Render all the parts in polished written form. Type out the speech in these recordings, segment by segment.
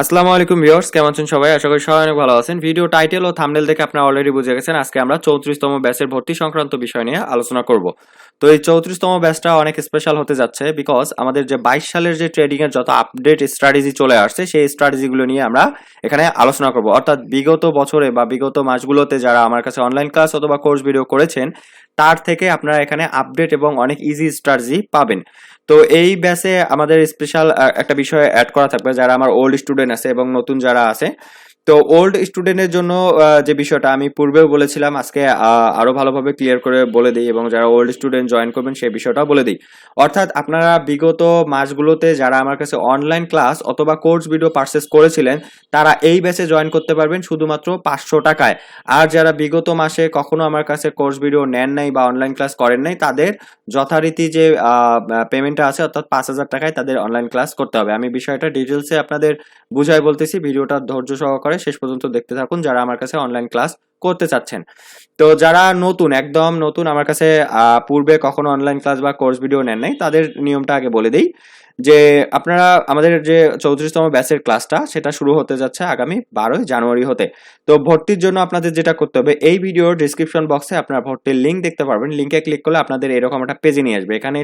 আসসালামু আলাইকুম ভিউয়ার্স, কেমন আছেন সবাই? আশা করি সবাই অনেক ভালো আছেন। ভিডিও টাইটেল ও থাম্বনেল দেখে আপনারা অলরেডি বুঝে গেছেন আজকে আমরা 34তম ব্যাচের ভর্তি সংক্রান্ত বিষয় নিয়ে আলোচনা করব। তো এই 34তম ব্যাচটা অনেক স্পেশাল হতে যাচ্ছে বিকজ আমাদের যে 22 সালের যে ট্রেডিং এর যত আপডেট স্ট্র্যাটেজি চলে আসছে সেই স্ট্র্যাটেজিগুলো নিয়ে আমরা এখানে আলোচনা করব। অর্থাৎ বিগত বছরে বা বিগত মাসগুলোতে যারা আমার কাছে অনলাইন ক্লাস অথবা কোর্স ভিডিও করেছেন তার থেকে আপনারা এখানে আপডেট এবং অনেক ইজি স্ট্র্যাটেজি পাবেন। তো এই ব্যাচে আমাদের স্পেশাল একটা বিষয় অ্যাড করা থাকবে যারা আমার ওল্ড স্টুডেন্ট আছে এবং নতুন যারা আছে। তো ওল্ড স্টুডেন্টের জন্য যে বিষয়টা আমি পূর্বেও বলেছিলাম আজকে আরো ভালোভাবে ক্লিয়ার করে বলে দিই এবং যারা ওল্ড স্টুডেন্ট জয়েন করবেন সেই বিষয়টাও বলে দিই। অর্থাৎ আপনারা বিগত মাসগুলোতে যারা আমার কাছে অনলাইন ক্লাস অথবা কোর্স ভিডিও পারচেস করেছিলেন তারা এই ব্যাচে জয়েন করতে পারবেন শুধুমাত্র 500 টাকায়। আর যারা বিগত মাসে কখনো আমার কাছে কোর্স ভিডিও নেন নাই বা অনলাইন ক্লাস করেন নাই তাদের যথারীতি যে পেমেন্টটা আছে অর্থাৎ 5,000 টাকায় তাদের অনলাইন ক্লাস করতে হবে। আমি বিষয়টা ডিটেলসে আপনাদের বুঝাই বলতেছি, ভিডিওটা ধৈর্য সহকারে শেষ পর্যন্ত দেখতে থাকুন যারা আমার কাছে অনলাইন ক্লাস করতে চাচ্ছেন। তো যারা নতুন, একদম নতুন, আমার কাছে পূর্বে কখনো অনলাইন ক্লাস বা কোর্স ভিডিও নেন নাই তাদের নিয়মটা আগে বলে দিই যে আপনারা আমাদের যে 34তম ব্যাচের ক্লাসটা সেটা শুরু হতে যাচ্ছে আগামী 12ই জানুয়ারি হতে। তো ভর্তির জন্য আপনাদের যেটা করতে হবে, এই ভিডিওর ডিসক্রিপশন বক্সে আপনারা ভর্তির লিঙ্ক দেখতে পারবেন। লিঙ্কে ক্লিক করলে আপনাদের এরকম একটা পেজে নিয়ে আসবে। এখানে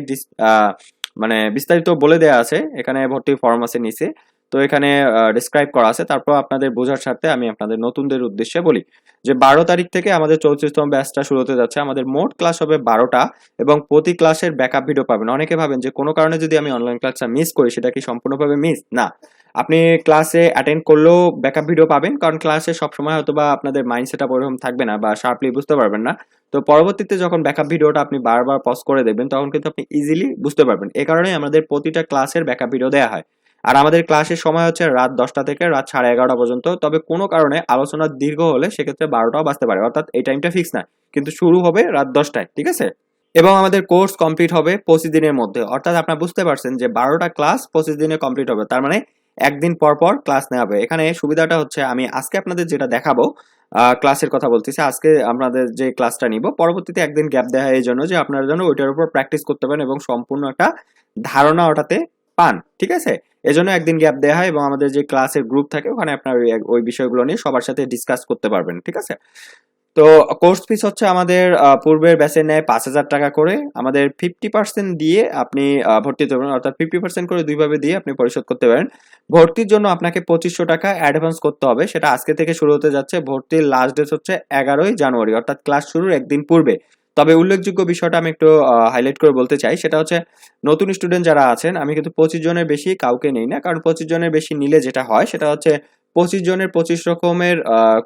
মানে বিস্তারিত বলে দেওয়া আছে, এখানে ভর্তির ফর্ম আছে নিচে। তো এখানে ডিসক্রাইব করা আছে। তারপর আপনাদের বোঝার স্বার্থে আমি আপনাদের নতুনদের উদ্দেশ্যে বলি যে 12 তারিখ থেকে আমাদের 34তম ব্যাচটা শুরু হতে যাচ্ছে। আমাদের মোট ক্লাস হবে 12টা এবং প্রতি ক্লাসের ব্যাকআপ ভিডিও পাবেন। অনেকে ভাবেন যে কোনো কারণে যদি আমি অনলাইন ক্লাসটা মিস করি সেটা কি সম্পূর্ণভাবে মিস? না, আপনি ক্লাসে অ্যাটেন্ড করলেও ব্যাকআপ ভিডিও পাবেন, কারণ ক্লাসে সবসময় হয়তো বা আপনাদের মাইন্ড সেটআপ ওরকম থাকবে না বা শার্পলি বুঝতে পারবেন না। তো পরবর্তীতে যখন ব্যাকআপ ভিডিওটা আপনি বারবার পজ করে দেখবেন তখন কিন্তু আপনি ইজিলি বুঝতে পারবেন। এই কারণেই আমাদের প্রতিটা ক্লাসের ব্যাকআপ ভিডিও দেওয়া হয়। আর আমাদের ক্লাসের সময় হচ্ছে রাত 10টা থেকে রাত 11:30 পর্যন্ত। তবে কোনো কারণে আলোচনা দীর্ঘ হলে সেক্ষেত্রে 12টাও বাজতে পারে, অর্থাৎ এই টাইমটা ফিক্স না, কিন্তু শুরু হবে রাত 10টায়, ঠিক আছে? এবং আমাদের কোর্স কমপ্লিট হবে 25 দিনের মধ্যে। অর্থাৎ আপনারা বুঝতে পারছেন যে 12টা ক্লাস 25 দিনে কমপ্লিট হবে, তার মানে একদিন পর পর ক্লাস নেওয়া হবে। এখানে সুবিধাটা হচ্ছে আমি আজকে আপনাদের যেটা দেখাবো, ক্লাসের কথা বলতেছি, আজকে আপনাদের যে ক্লাসটা নিব পরবর্তীতে একদিন গ্যাপ দেওয়া হয় এই জন্য যে আপনারা যেন ওইটার উপর প্র্যাকটিস করতে পারেন এবং সম্পূর্ণ একটা ধারণা ওটাতে পান, ঠিক আছে? এজন্য একদিন গ্যাপ দেওয়া হয় এবং আমাদের যে ক্লাসের গ্রুপ থাকে ওখানে আপনার ওই বিষয়গুলো নিয়ে সবার সাথে ডিসকাস করতে পারবেন, ঠিক আছে? তো কোর্স ফিস হচ্ছে আমাদের পূর্বের ব্যাচের ন্যায় 5,000 টাকা করে। আমাদের 50% দিয়ে আপনি ভর্তি হতে পারেন, অর্থাৎ 50% করে দুইভাবে দিয়ে আপনি পরিশোধ করতে পারেন। ভর্তির জন্য আপনাকে 2500 টাকা অ্যাডভান্স করতে হবে, সেটা আজকে থেকে শুরু হতে যাচ্ছে। ভর্তির লাস্ট ডেট হচ্ছে 11ই জানুয়ারি, অর্থাৎ ক্লাস শুরুর একদিন পূর্বে। তবে উল্লেখযোগ্য বিষয়টা আমি একটু হাইলাইট করে বলতে চাই, সেটা হচ্ছে নতুন স্টুডেন্ট যারা আছেন আমি কিন্তু 25 জনের বেশি কাউকে নেই না, কারণ 25 জনের বেশি নিলে যেটা হয় সেটা হচ্ছে 25 জনের 25 রকমের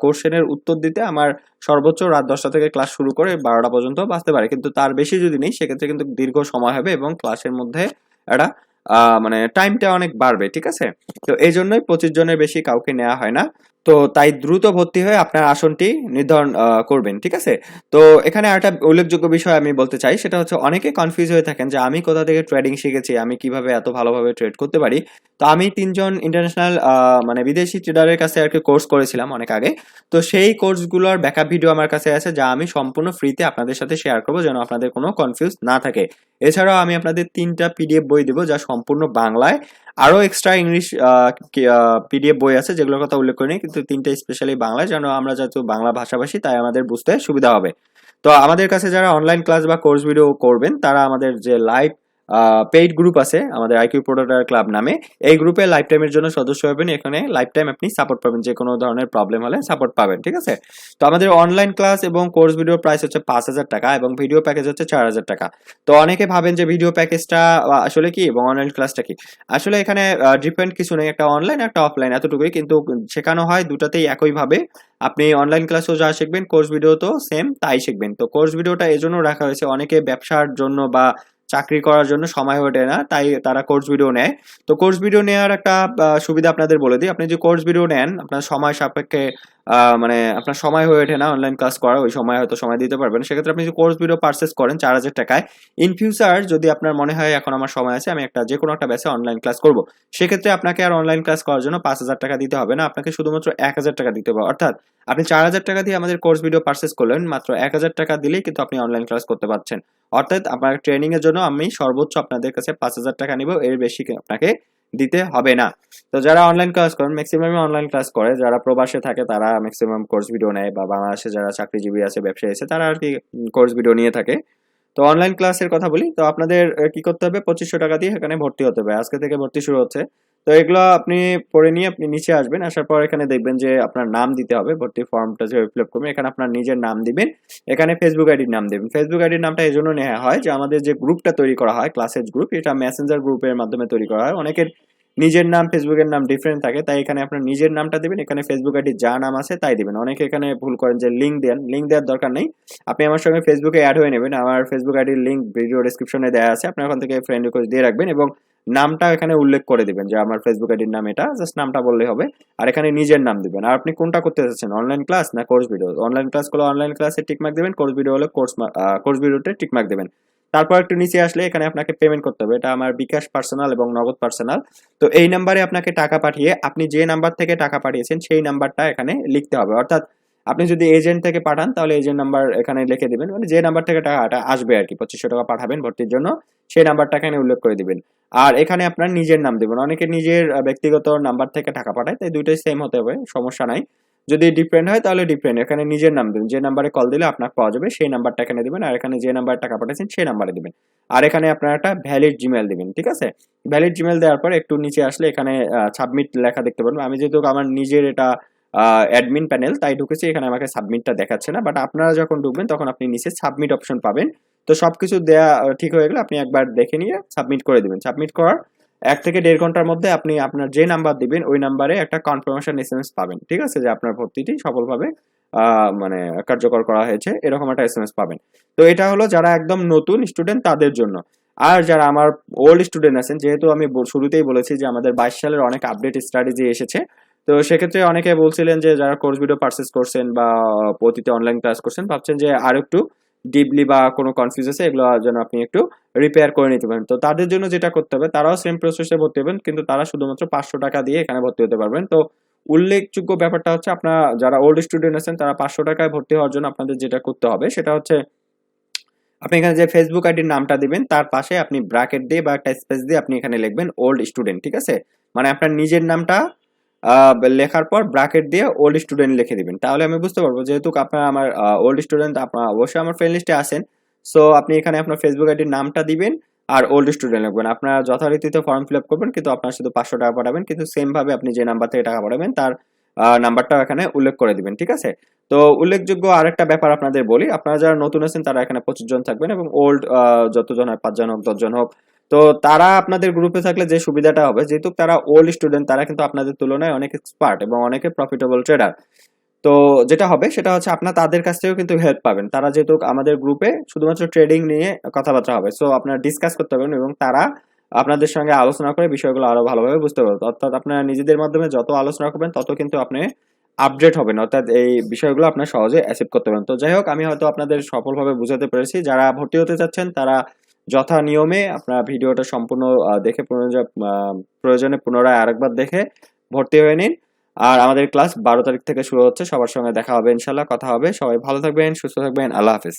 কোশ্চেনের উত্তর দিতে আমার সর্বোচ্চ রাত 10টা থেকে ক্লাস শুরু করে 12টা পর্যন্ত বাঁচতে পারে, কিন্তু তার বেশি যদি নেই সেক্ষেত্রে কিন্তু দীর্ঘ সময় হবে এবং ক্লাসের মধ্যে একটা মানে টাইমটা অনেক বাড়বে, ঠিক আছে? তো এই জন্যই 25 জনের বেশি কাউকে নেওয়া হয় না। তো তাই দ্রুত ভর্তি হয়ে আপনার আসনটি নির্ধারণ করবেন, ঠিক আছে? তো এখানে একটা উল্লেখযোগ্য বিষয় আমি বলতে চাই, সেটা হচ্ছে অনেকে কনফিউজ হয়ে থাকেন যে আমি কোথা থেকে ট্রেডিং শিখেছি, আমি কিভাবে এত ভালোভাবে ট্রেড করতে পারি। তো আমি 3জন ইন্টারন্যাশনাল মানে বিদেশি ট্রেডারের কাছে আর কি কোর্স করেছিলাম অনেক আগে। তো সেই কোর্সগুলোর ব্যাকআপ ভিডিও আমার কাছে আছে যা আমি সম্পূর্ণ ফ্রিতে আপনাদের সাথে শেয়ার করবো যেন আপনাদের কোনো কনফিউজ না থাকে। এছাড়াও আমি আপনাদের 3টা পিডিএফ বই দিব যা সম্পূর্ণ বাংলায়। আরো এক্সট্রা ইংলিশ পিডিএফ বই আছে যেগুলোর কথা উল্লেখ করিনি, কিন্তু 3টা স্পেশালি বাংলায়, যেন আমরা যেহেতু বাংলা ভাষাভাষী তাই আমাদের বুঝতে সুবিধা হবে। তো আমাদের কাছে যারা অনলাইন ক্লাস বা কোর্স ভিডিও করবেন তারা আমাদের যে লাইভ পেইড গ্রুপ আছে আমাদের আইকিউ প্রোডাক্টার ক্লাব নামে, এই গ্রুপে লাইফ টাইমের জন্য সদস্য হবেন। এখানে লাইফ টাইম আপনি সাপোর্ট পাবেন, যে কোনো ধরনের প্রবলেম হলে সাপোর্ট পাবেন, ঠিক আছে? তো আমাদের অনলাইন ক্লাস এবং কোর্স ভিডিও প্রাইস হচ্ছে 5,000 টাকা এবং ভিডিও প্যাকেজ হচ্ছে 4,000 টাকা। তো অনেকে ভাবেন যে ভিডিও প্যাকেজটা আসলে কি এবং অনলাইন ক্লাসটা কি। আসলে এখানে ডিফারেন্ট কিছু নেই, একটা অনলাইন একটা অফলাইন এতটুকুই, কিন্তু শেখানো হয় দুটাতেই একইভাবে। আপনি অনলাইন ক্লাসেও যা শিখবেন কোর্স ভিডিও তো সেম তাই শিখবেন। তো কোর্স ভিডিওটা এজন্য রাখা হয়েছে, অনেকে ব্যবসার জন্য বা চাকরি করার জন্য সময় ওঠে না তাই তারা কোর্স ভিডিও নেয়। তো কোর্স ভিডিও নেওয়ার একটা সুবিধা আপনাদের বলে দিই, আপনি যে কোর্স ভিডিও নেন আপনার সময় সাপেক্ষে মানে আপনার সময় হয়ে ওঠে না অনলাইন ক্লাস করা, ওই সময় হয়তো সময় দিতে পারবেন, সেক্ষেত্রে আপনি যে কোর্স ভিডিও পারচেস করেন 4,000 টাকায়, ইন ফিউচার যদি আপনার মনে হয় এখন আমার সময় আছে আমি একটা যে কোনো একটা ব্যাচে অনলাইন ক্লাস করব, সেক্ষেত্রে আপনাকে আর অনলাইন ক্লাস করার জন্য 5,000 টাকা দিতে হবে না, আপনাকে শুধুমাত্র 1,000 টাকা দিতে হবে। অর্থাৎ আপনি 4,000 টাকা দিয়ে আমাদের কোর্স ভিডিও পারচেস করলেন, মাত্র 1,000 টাকা দিলেই কিন্তু আপনি অনলাইন ক্লাস করতে পারছেন। অর্থাৎ আপনার ট্রেনিং এর জন্য আমি সর্বোচ্চ আপনাদের কাছে 5,000 টাকা নিব, এর বেশি আপনাকে দিতে হবে না। তো যারা অনলাইন ক্লাস করেন ম্যাক্সিমামই অনলাইন ক্লাস করে, যারা প্রবাসে থাকে তারা ম্যাক্সিমাম কোর্স ভিডিও নেয়, বা বাংলাদেশে যারা চাকরিজীবী আছে, ব্যবসায়ী আছে, তারা আর কি কোর্স ভিডিও নিয়ে থাকে। তো অনলাইন ক্লাসের কথা বলি, তো আপনাদের কি করতে হবে, 2500 টাকা দিয়ে এখানে ভর্তি হতে হবে। আজকে থেকে ভর্তি শুরু হচ্ছে। তো এগুলো আপনি পড়ে নিয়ে আপনি নিচে আসবেন, আসার পর এখানে দেখবেন যে আপনার নাম দিতে হবে, ভর্তি ফর্মটা যে ফিল আপ করবেন এখানে আপনার নিজের নাম দিবেন, এখানে ফেসবুক আইডির নাম দেবেন। ফেসবুক আইডির নামটা এই জন্য নেওয়া হয় যে আমাদের যে গ্রুপটা তৈরি করা হয় ক্লাসের গ্রুপ, এটা মেসেঞ্জার গ্রুপের মাধ্যমে তৈরি করা হয়। অনেকের নিজের নাম ফেসবুকের নাম ডিফারেন্ট থাকে, তাই এখানে আপনার নিজের নামটা দিবেন, এখানে ফেসবুক আইডি যা নাম আছে তাই দিবেন। অনেকে এখানে ভুল করেন যে লিঙ্ক দেন, লিঙ্ক দেওয়ার দরকার নেই। আপনি আমার সঙ্গে ফেসবুকে অ্যাড হয়ে নেবেন, আমার ফেসবুক আইডির লিঙ্ক ভিডিও ডেসক্রিপশনে দেওয়া আছে, আপনি ওখান থেকে ফ্রেন্ড রিকোয়েস্ট দিয়ে রাখবেন এবং নামটা এখানে উল্লেখ করে দিবেন যে আমার ফেসবুক আইডির নাম এটা, জাস্ট নামটা বললেই হবে। আর এখানে নিজের নাম দিবেন। আর আপনি কোনটা করতে চাচ্ছেন, অনলাইন ক্লাস না কোর্স ভিডিও? অনলাইন ক্লাস করলে অনলাইন ক্লাসে টিকমার্ক দিবেন, কোর্স ভিডিও হলে কোর্স ভিডিওতে টিকমার্ক দিবেন। তারপর একটু নিচে আসলে এখানে আপনাকে পেমেন্ট করতে হবে। এটা আমার বিকাশ পার্সোনাল এবং নগদ পার্সোনাল। তো এই নাম্বারে আপনাকে টাকা পাঠিয়ে আপনি যে নাম্বার থেকে টাকা পাঠিয়েছেন সেই নাম্বারটা এখানে লিখতে হবে। অর্থাৎ আপনি যদি এজেন্ট থেকে পাঠান তাহলে এজেন্ট নাম্বার এখানে লিখে দিবেন, মানে যে নাম্বার থেকে টাকাটা আসবে আর কি, 2500 টাকা পাঠাবেন ভর্তির জন্য, সেই নাম্বারটা এখানে উল্লেখ করে দিবেন। আর এখানে আপনার নিজের নাম দিবেন। অনেকে নিজের ব্যক্তিগত নাম্বার থেকে টাকা পাঠায়, তাই দুইটাই সেম হতে হবে, সমস্যা নাই। যদি ডিফারেন্ট হয় তাহলে ডিফারেন্ট, এখানে নিজের নাম দিবেন, যে নাম্বারে কল দিলে আপনাকে পাওয়া যাবে সেই নাম্বারটা এখানে দিবেন, আর এখানে যে নাম্বারে টাকা পাঠাচ্ছেন সেই নাম্বারে দিবেন। আর এখানে আপনার একটা ভ্যালিড জিমেইল দিবেন, ঠিক আছে? ভ্যালিড জিমেইল দেওয়ার পর একটু নিচে আসলে এখানে সাবমিট লেখা দেখতে পারবেন। আমি যেহেতু আমার নিজের এটা অ্যাডমিন প্যানেল তাই ঢুকেছি, এখানে আমাকে সাবমিটটা দেখাচ্ছে না, বাট আপনারা যখন ঢুকবেন তখন আপনি নিচে সাবমিট অপশন পাবেন। তো সবকিছু দেয়া ঠিক হয়ে গেলে আপনি একবার দেখে নিয়ে সাবমিট করে দিবেন। সাবমিট করার 1 থেকে 1.5 ঘন্টার মধ্যে আপনি আপনার যে নাম্বার দিবেন ওই নাম্বারে একটা কনফার্মেশন এসএমএস পাবেন, ঠিক আছে? যে আপনার ভর্তিটি সফলভাবে মানে কার্যকর করা হয়েছে, এরকম একটা এসএমএস পাবেন। তো এটা হলো যারা একদম নতুন স্টুডেন্ট তাদের জন্য। আর যারা আমার ওল্ড স্টুডেন্ট আছেন, যেহেতু আমি শুরুতেই বলেছি যে আমাদের 22 সালের অনেক আপডেট স্ট্র্যাটেজি এসেছে, তো সেক্ষেত্রে অনেকে বলছিলেন যে যারা কোর্স ভিডিও পারচেজ করছেন বা অতীতে অনলাইন ক্লাস করছেন, ভাবছেন যে আর একটু ডিপলি বা কোনো কনফিউজ আছে, এগুলো যেন আপনি একটু রিপেয়ার করে নিতে পারেন। তো তাদের জন্য যেটা করতে হবে, তারাও সেম প্রসেসে ভর্তি হবেন, কিন্তু তারা শুধুমাত্র 500 টাকা দিয়ে এখানে ভর্তি হতে পারবেন। তো উল্লেখযোগ্য ব্যাপারটা হচ্ছে আপনারা যারা ওল্ড স্টুডেন্ট আছেন তারা 500 টাকায় ভর্তি হওয়ার জন্য আপনাদের যেটা করতে হবে সেটা হচ্ছে আপনি এখানে যে ফেসবুক আইডির নামটা দিবেন তার পাশে আপনি ব্র্যাকেট দিয়ে বা একটা স্পেস দিয়ে আপনি এখানে লিখবেন ওল্ড স্টুডেন্ট, ঠিক আছে? মানে আপনার নিজের নামটা লেখার পর ব্র্যাকেট দিয়ে ওল্ড স্টুডেন্ট লিখে দিবেন। তাহলে আমি বুঝতে পারবো যেহেতু আপনারা আমার ওল্ড স্টুডেন্ট, আপনারা অবশ্যই আমার ফ্রেন্ড লিস্টে আছেন। সো আপনি এখানে আপনার ফেসবুক আইডির নামটা দিবেন আর ওল্ড স্টুডেন্ট লিখবেন। আপনারা যথারীতিতে ফর্ম ফিল আপ করবেন, কিন্তু আপনার শুধু 500 টাকা পাঠাবেন, কিন্তু সেম ভাবে আপনি যে নাম্বার থেকে টাকা পাঠাবেন তার নাম্বারটাও এখানে উল্লেখ করে দিবেন, ঠিক আছে? তো উল্লেখযোগ্য আরেকটা ব্যাপার আপনাদের বলি, আপনারা যারা নতুন আছেন তারা এখানে 25 জন থাকবেন এবং ওল্ড যতজন হয় 5 জন হোক 10 জন হোক। তো তারা আপনাদের গ্রুপে থাকলে যে সুবিধাটা হবে, যেহেতু তারা ওল্ড স্টুডেন্ট, তারা কিন্তু আপনাদের তুলনায় অনেক এক্সপার্ট এবং অনেকে প্রফিটেবল ট্রেডার। তো যেটা হবে সেটা হচ্ছে আপনার তাদের কাছ থেকেও কিন্তু হেল্প পাবেন। তারা যেহেতু আমাদের গ্রুপে শুধুমাত্র ট্রেডিং নিয়ে কথাবার্তা হবে, সো আপনারা ডিসকাস করতে পারবেন এবং তারা আপনাদের সঙ্গে আলোচনা করে বিষয়গুলো আরো ভালোভাবে বুঝতে পারবেন। অর্থাৎ আপনারা নিজেদের মাধ্যমে যত আলোচনা করবেন তত কিন্তু আপনি আপডেট হবেন, অর্থাৎ এই বিষয়গুলো আপনার সহজে অ্যাকসেপ্ট করতে পারেন। তো যাই হোক, আমি হয়তো আপনাদের সফলভাবে বুঝাতে পেরেছি। যারা ভর্তি হতে চাচ্ছেন তারা যথা নিয়মে আপনার ভিডিওটা সম্পূর্ণ দেখে প্রয়োজনে পুনরায় আরেকবার দেখে ভর্তি হয়ে নিন। আর আমাদের ক্লাস 12 তারিখ থেকে শুরু হচ্ছে। সবার সঙ্গে দেখা হবে ইনশাল্লাহ, কথা হবে। সবাই ভালো থাকবেন, সুস্থ থাকবেন। আল্লাহ হাফেজ।